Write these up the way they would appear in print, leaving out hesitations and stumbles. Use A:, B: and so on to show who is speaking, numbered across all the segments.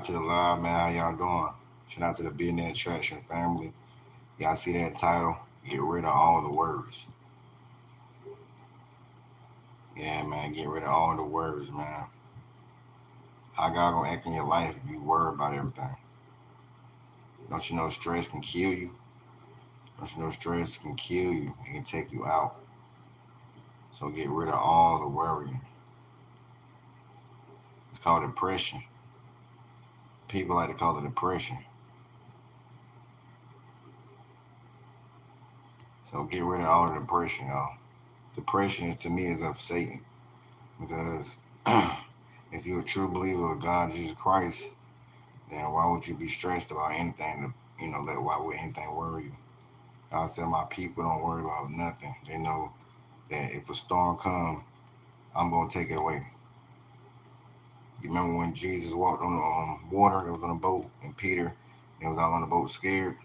A: To the live, man. How y'all doing? Shout out to the Billionaireattraction family. Y'all see that title? Get rid of all the words. Yeah, man. Get rid of all the words, man. How God gonna act in your life if you worry about everything? Don't you know stress can kill you? Don't you know stress can kill you? It can take you out. So get rid of all the worrying. It's called depression. People like to call it depression. So get rid of all the depression, y'all. Depression to me is of Satan because if you're a true believer of God, Jesus Christ, then why would you be stressed about anything? Why would anything worry you? God said, "My people don't worry about nothing. They know that if a storm comes, I'm gonna take it away." You remember when Jesus walked on the water? That was on a boat, and Peter, they was out on the boat scared,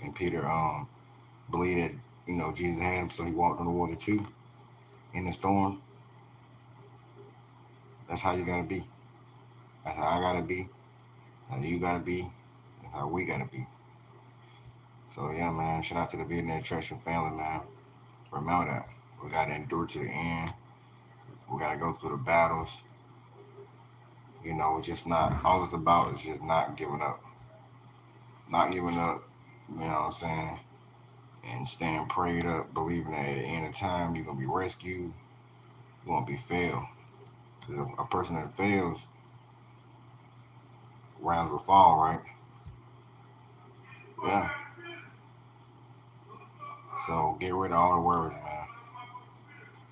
A: and Peter believed that Jesus had him, so he walked on the water too in the storm. That's how you gotta be. That's how I gotta be. How you gotta be. That's how we gotta be. So yeah, man. Shout out to the Billionaireattraction family, man. Remember that we gotta endure to the end. We gotta go through the battles. It's just not all it's about is just not giving up. Not giving up, you know what I'm saying? And staying prayed up, believing that at the end of time you're gonna be rescued, you won't be failed. Because a person that fails, rounds will fall, right? Yeah. So get rid of all the worries, man.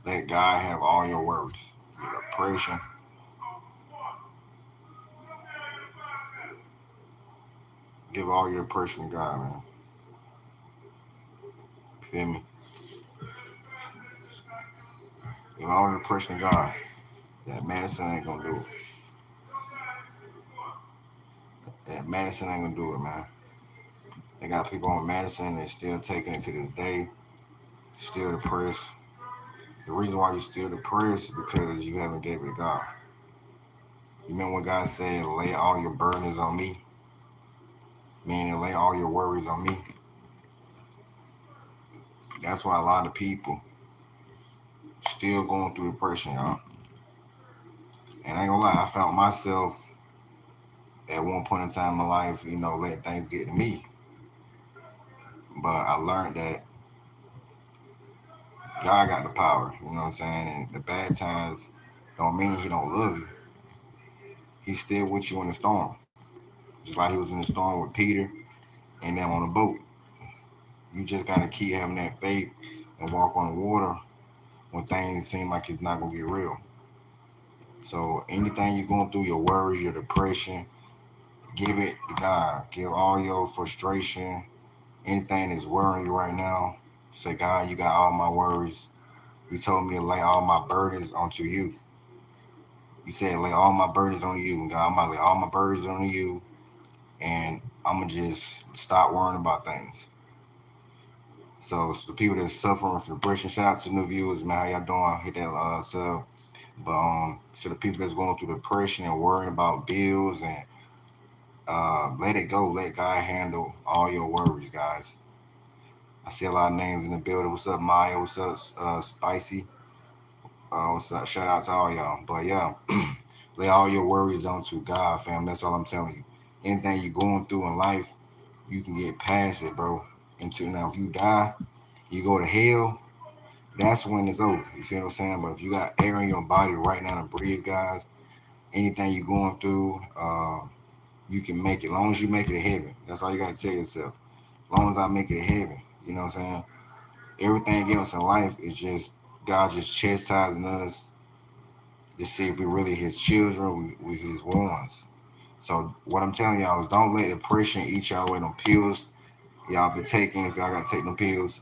A: Let God have all your worries. Your depression. Give all your depression to God, man. You feel me? Give all your depression to God. That medicine ain't gonna do it. That medicine ain't gonna do it, man. They got people on medicine that's still taking it to this day, still depressed. The reason why you're still depressed is because you haven't gave it to God. You remember when God said, lay all your burdens on me? Meaning lay all your worries on me. That's why a lot of people still going through depression, y'all. And I ain't gonna lie, I found myself at one point in time in my life, letting things get to me. But I learned that God got the power, you know what I'm saying? And the bad times don't mean he don't love you. He's still with you in the storm. Just like he was in the storm with Peter and them on the boat. You just gotta keep having that faith and walk on the water when things seem like it's not gonna get real. So anything you're going through, your worries, your depression, give it to God. Give all your frustration, anything that's worrying you right now. Say, God, you got all my worries. You told me to lay all my burdens onto you. You said lay all my burdens on you. And God, I'm gonna lay all my burdens on you, and I'm gonna just stop worrying about things. So the people that's suffering from depression, shout out to new viewers, man. How y'all doing? Hit that sub. But so the people that's going through depression and worrying about bills and let it go. Let God handle all your worries, guys. I see a lot of names in the building. What's up, Maya? What's up, Spicy? What's up? Shout out to all y'all. But yeah, lay all your worries onto God, fam. That's all I'm telling you. Anything you're going through in life, you can get past it, bro. Until now, if you die, you go to hell. That's when it's over. You feel what I'm saying? But if you got air in your body right now to breathe, guys, anything you're going through, you can make it. As long as you make it to heaven. That's all you gotta tell yourself. As long as I make it to heaven, you know what I'm saying? Everything else in life is just God just chastising us to see if we really His children, we His ones. So what I'm telling y'all is don't let depression eat y'all away them pills y'all been taking. If y'all gotta take them pills,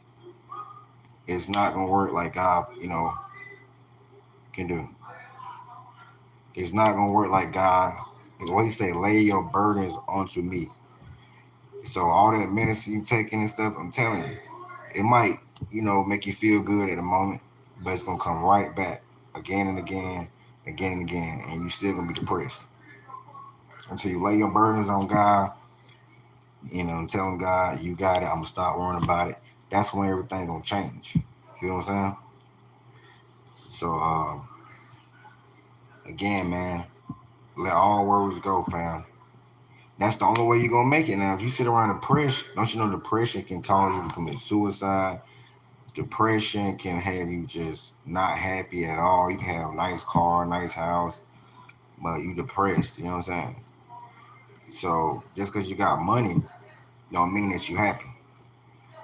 A: it's not gonna work like God, can do. It's not gonna work like God. What He say, lay your burdens onto me. So all that medicine you taking and stuff, I'm telling you, it might, make you feel good at the moment, but it's gonna come right back again and again, again and again, and you still gonna be depressed. Until you lay your burdens on God, and telling God you got it. I'm gonna stop worrying about it. That's when everything gonna change. Feel what I'm saying? So again, man, let all worries go, fam. That's the only way you're gonna make it. Now, if you sit around depressed, don't you know depression can cause you to commit suicide? Depression can have you just not happy at all. You can have a nice car, nice house, but you depressed. You know what I'm saying? So just because you got money, don't mean that you happy.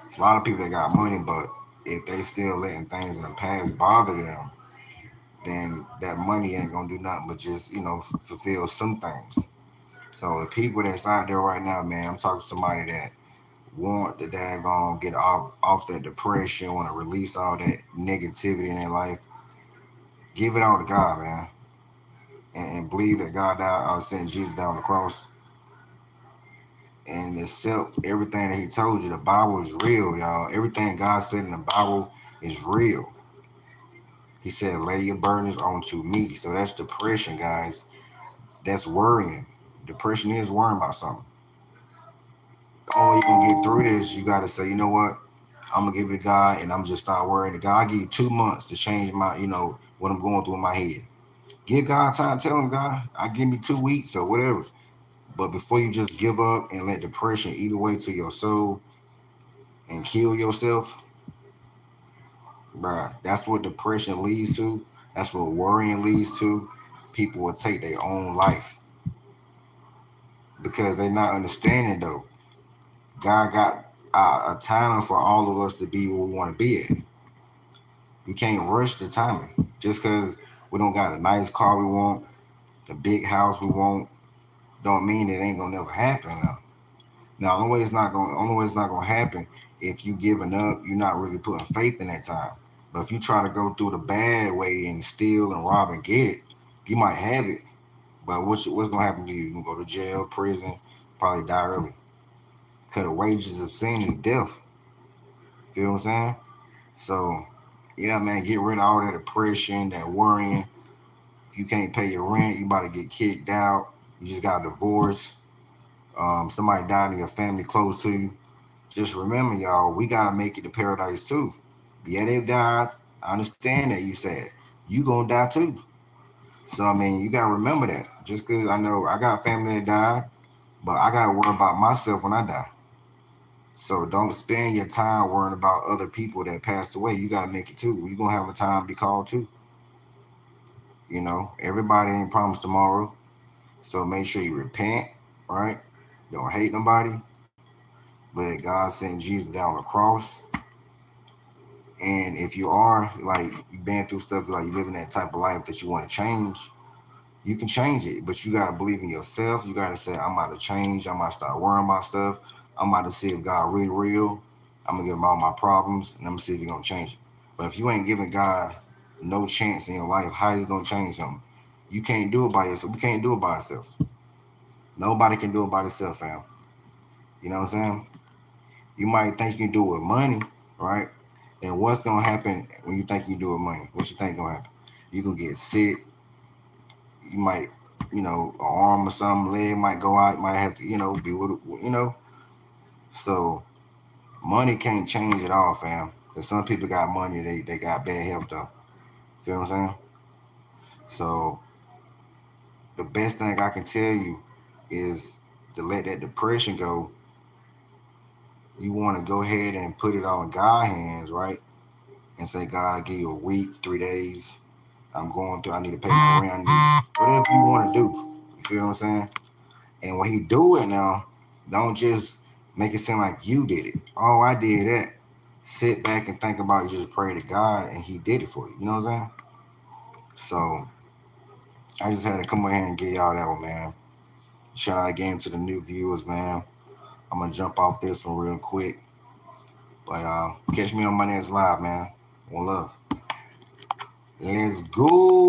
A: It's a lot of people that got money, but if they still letting things in the past bother them, then that money ain't gonna do nothing but just fulfill some things. So the people that's out there right now, man, I'm talking to somebody that want the daggone get off that depression, want to release all that negativity in their life. Give it all to God, man, and believe that God died, sent Jesus down the cross, and accept everything that He told you. The Bible is real, y'all. Everything God said in the Bible is real. He said, "Lay your burdens onto me." So that's depression, guys. That's worrying. Depression is worrying about something. The only way you can get through this, you got to say, you know what? I'm gonna give it to God, and I'm just start worrying. God, I give you 2 months to change what I'm going through in my head. Give God time. Tell Him, God, I give me 2 weeks or whatever. But before you just give up and let depression eat away to your soul and kill yourself, bruh, that's what depression leads to. That's what worrying leads to. People will take their own life because they're not understanding though. God got a timing for all of us to be where we want to be at. We can't rush the timing just because we don't got a nice car we want, a big house we want. Don't mean it ain't gonna never happen. Now, the only way it's not gonna happen if you giving up. You're not really putting faith in that time. But if you try to go through the bad way and steal and rob and get it, you might have it. But what's gonna happen to you? You gonna go to jail, prison, probably die early. Because the wages of sin is death. Feel what I'm saying? So, yeah, man, get rid of all that depression, that worrying. If you can't pay your rent, you about to get kicked out. You just got a divorce. Somebody died in your family close to you. Just remember, y'all, we gotta make it to paradise too. Yeah, they died. I understand that you said you gonna die too. So I mean, you gotta remember that. Just cause I know I got family that died, but I gotta worry about myself when I die. So don't spend your time worrying about other people that passed away. You gotta make it too. You gonna have a time to be called too. Everybody ain't promised tomorrow. So make sure you repent, right? Don't hate nobody. But God sent Jesus down the cross. And if you are like you've been through stuff like you living that type of life that you want to change, you can change it. But you gotta believe in yourself. You gotta say, I'm about to change, I'm about to start worrying about stuff. I'm about to see if God really real. I'm gonna give him all my problems and I'm gonna see if he's gonna change it. But if you ain't giving God no chance in your life, how is he gonna change something? You can't do it by yourself. We can't do it by ourselves. Nobody can do it by themselves, fam. You know what I'm saying? You might think you can do it with money, right? And what's gonna happen when you think you do it with money? What you think gonna happen? You gonna get sick. You might, an arm or something, leg might go out. Might have to, be with. So money can't change it all, fam. Cause some people got money, they got bad health though. Feel what I'm saying? So the best thing I can tell you is to let that depression go. You want to go ahead and put it all in God's hands, right? And say, God, I give you a week, 3 days. I'm going through. I need to pay my rent. I need whatever you want to do. You feel what I'm saying? And when he do it now, don't just make it seem like you did it. Oh, I did that. Sit back and think about it. Just pray to God, and He did it for you. You know what I'm saying? So I just had to come over here and get y'all that one, man. Shout out again to the new viewers, man. I'm gonna jump off this one real quick, but catch me on my next live, man. One love. Let's go.